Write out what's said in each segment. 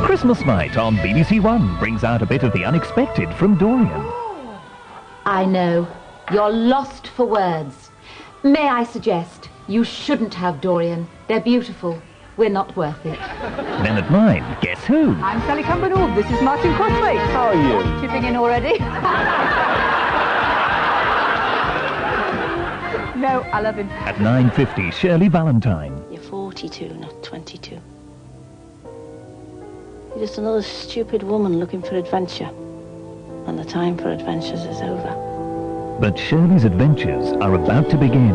Christmas night on BBC One brings out a bit of the unexpected from Dorian. I know. You're lost for words. May I suggest you shouldn't have Dorian. They're beautiful. We're not worth it. Then at 9, guess who? I'm Sally Cumbernauld. This is Martin Crosswaite. How are you? Chipping in already? No, I love him. At 9:50, Shirley Valentine. You're 42, not 22. You're just another stupid woman looking for adventure. And the time for adventures is over. But Shirley's adventures are about to begin.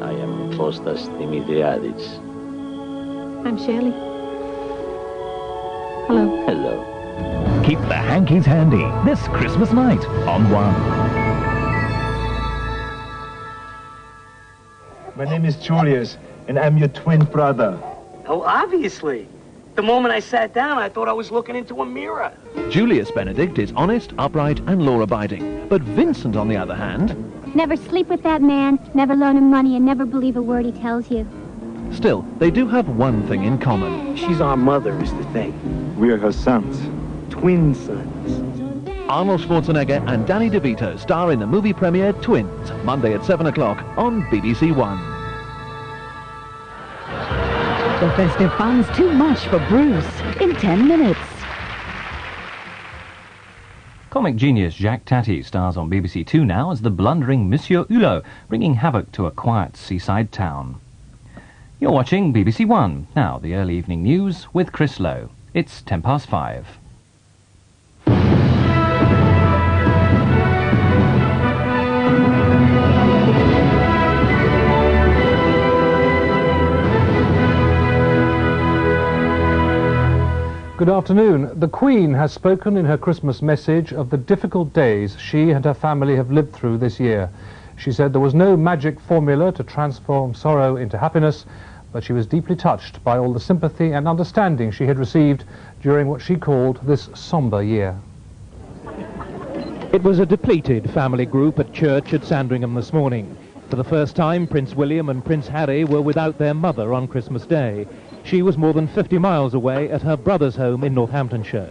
I am Faustus Dimitriadis. I'm Shirley. Hello. Hello. Keep the hankies handy this Christmas night on One. My name is Julius, and I'm your twin brother. Oh, obviously. The moment I sat down, I thought I was looking into a mirror. Julius Benedict is honest, upright, and law-abiding. But Vincent, on the other hand... Never sleep with that man, never loan him money, and never believe a word he tells you. Still, they do have one thing in common. She's our mother, is the thing. We are her sons. Twin sons. Arnold Schwarzenegger and Danny DeVito star in the movie premiere Twins, Monday at 7 o'clock on BBC One. The festive fun's too much for Bruce in 10 minutes. Comic genius Jacques Tati stars on BBC Two now as the blundering Monsieur Hulot, bringing havoc to a quiet seaside town. You're watching BBC One. Now, the early evening news with Chris Lowe. It's 5:10. Good afternoon. The Queen has spoken in her Christmas message of the difficult days she and her family have lived through this year. She said there was no magic formula to transform sorrow into happiness, but she was deeply touched by all the sympathy and understanding she had received during what she called this sombre year. It was a depleted family group at church at Sandringham this morning. For the first time, Prince William and Prince Harry were without their mother on Christmas Day. She was more than 50 miles away at her brother's home in Northamptonshire.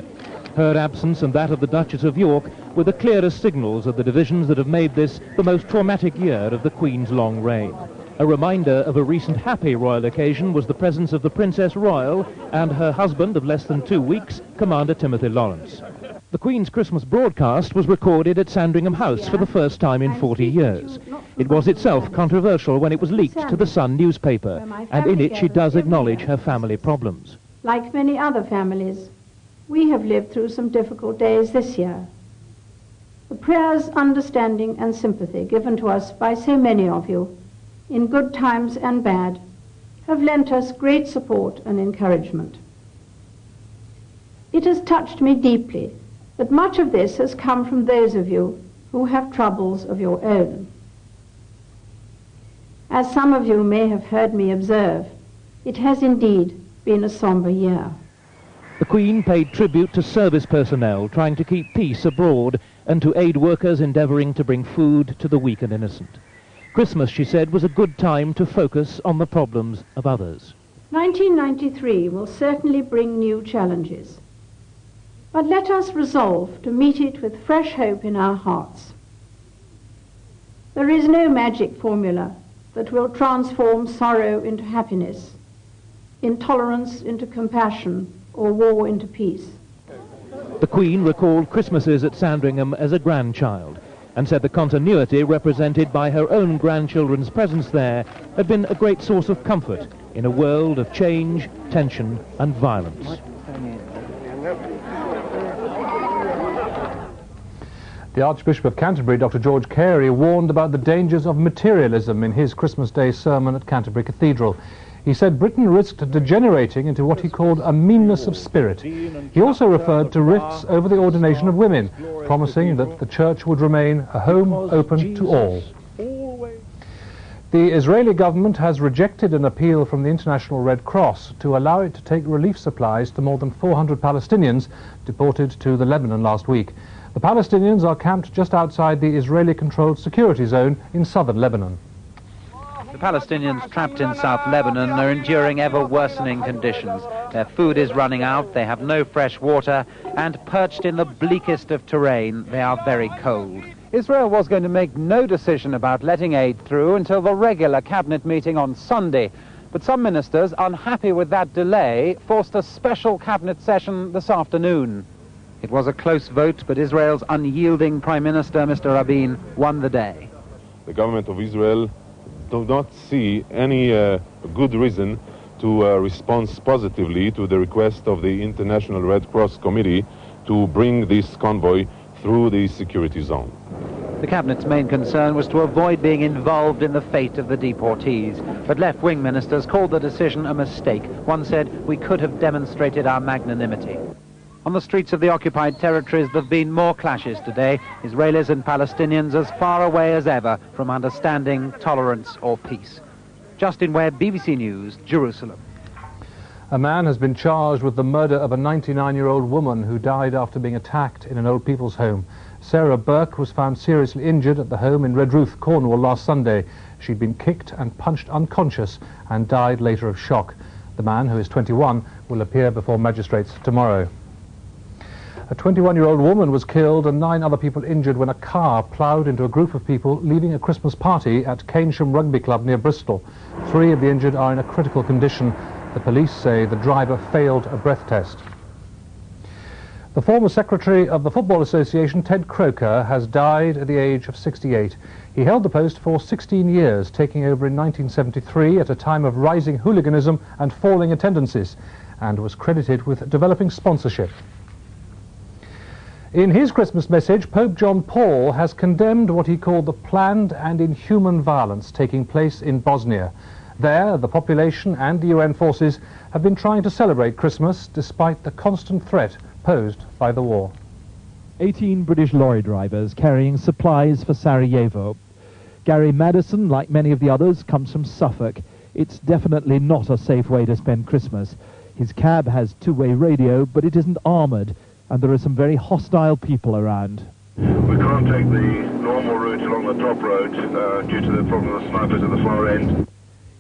Her absence and that of the Duchess of York were the clearest signals of the divisions that have made this the most traumatic year of the Queen's long reign. A reminder of a recent happy royal occasion was the presence of the Princess Royal and her husband of less than 2 weeks, Commander Timothy Lawrence. The Queen's Christmas broadcast was recorded at Sandringham House for the first time in 40 years. It was itself controversial when it was leaked to the Sun newspaper, and in it she does acknowledge her family problems. Like many other families, we have lived through some difficult days this year. The prayers, understanding and sympathy given to us by so many of you, in good times and bad, have lent us great support and encouragement. It has touched me deeply that much of this has come from those of you who have troubles of your own. As some of you may have heard me observe, it has indeed been a sombre year. The Queen paid tribute to service personnel trying to keep peace abroad and to aid workers endeavouring to bring food to the weak and innocent. Christmas, she said, was a good time to focus on the problems of others. 1993 will certainly bring new challenges. But let us resolve to meet it with fresh hope in our hearts. There is no magic formula that will transform sorrow into happiness, intolerance into compassion, or war into peace. The Queen recalled Christmases at Sandringham as a grandchild and said the continuity represented by her own grandchildren's presence there had been a great source of comfort in a world of change, tension and violence. The Archbishop of Canterbury, Dr. George Carey, warned about the dangers of materialism in his Christmas Day sermon at Canterbury Cathedral. He said Britain risked degenerating into what he called a meanness of spirit. He also referred to rifts over the ordination of women, promising that the church would remain a home open to all. The Israeli government has rejected an appeal from the International Red Cross to allow it to take relief supplies to more than 400 Palestinians deported to the Lebanon last week. The Palestinians are camped just outside the Israeli-controlled security zone in southern Lebanon. The Palestinians trapped in South Lebanon are enduring ever-worsening conditions. Their food is running out, they have no fresh water, and perched in the bleakest of terrain, they are very cold. Israel was going to make no decision about letting aid through until the regular cabinet meeting on Sunday. But some ministers, unhappy with that delay, forced a special cabinet session this afternoon. It was a close vote, but Israel's unyielding Prime Minister, Mr. Rabin, won the day. The government of Israel do not see any good reason to respond positively to the request of the International Red Cross Committee to bring this convoy through the security zone. The Cabinet's main concern was to avoid being involved in the fate of the deportees, but left-wing ministers called the decision a mistake. One said, "We could have demonstrated our magnanimity." On the streets of the occupied territories, there have been more clashes today. Israelis and Palestinians as far away as ever from understanding, tolerance or peace. Justin Webb, BBC News, Jerusalem. A man has been charged with the murder of a 99-year-old woman who died after being attacked in an old people's home. Sarah Burke was found seriously injured at the home in Redruth, Cornwall last Sunday. She'd been kicked and punched unconscious and died later of shock. The man, who is 21, will appear before magistrates tomorrow. A 21-year-old woman was killed and 9 other people injured when a car ploughed into a group of people leaving a Christmas party at Keynsham Rugby Club near Bristol. 3 of the injured are in a critical condition. The police say the driver failed a breath test. The former secretary of the Football Association, Ted Croker, has died at the age of 68. He held the post for 16 years, taking over in 1973 at a time of rising hooliganism and falling attendances, and was credited with developing sponsorship. In his Christmas message, Pope John Paul has condemned what he called the planned and inhuman violence taking place in Bosnia. There, the population and the UN forces have been trying to celebrate Christmas despite the constant threat posed by the war. 18 British lorry drivers carrying supplies for Sarajevo. Gary Madison, like many of the others, comes from Suffolk. It's definitely not a safe way to spend Christmas. His cab has two-way radio, but it isn't armoured, and there are some very hostile people around. We can't take the normal route along the top road due to the problem of the snipers at the far end.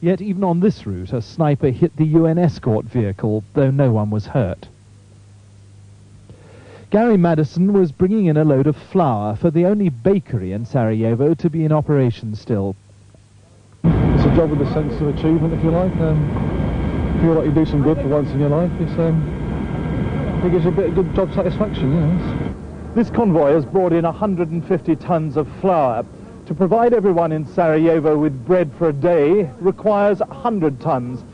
Yet even on this route, a sniper hit the UN escort vehicle, though no one was hurt. Gary Madison was bringing in a load of flour for the only bakery in Sarajevo to be in operation still. It's a job with a sense of achievement, if you like. Feel like you do some good for once in your life. It gives a bit of good job satisfaction, yes. This convoy has brought in 150 tons of flour. To provide everyone in Sarajevo with bread for a day requires 100 tons.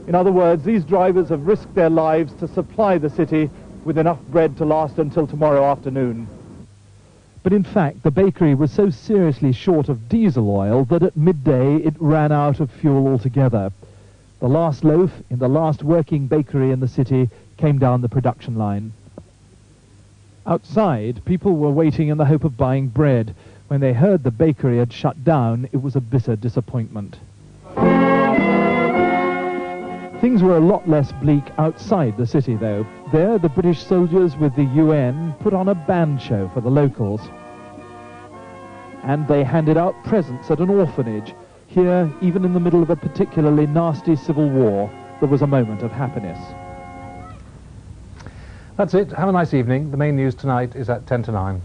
In other words, these drivers have risked their lives to supply the city with enough bread to last until tomorrow afternoon. But in fact, the bakery was so seriously short of diesel oil that at midday it ran out of fuel altogether. The last loaf in the last working bakery in the city came down the production line. Outside, people were waiting in the hope of buying bread. When they heard the bakery had shut down, it was a bitter disappointment. Things were a lot less bleak outside the city, though. There, the British soldiers with the UN put on a band show for the locals. And they handed out presents at an orphanage. Here, even in the middle of a particularly nasty civil war, there was a moment of happiness. That's it. Have a nice evening. The main news tonight is at 10 to 9.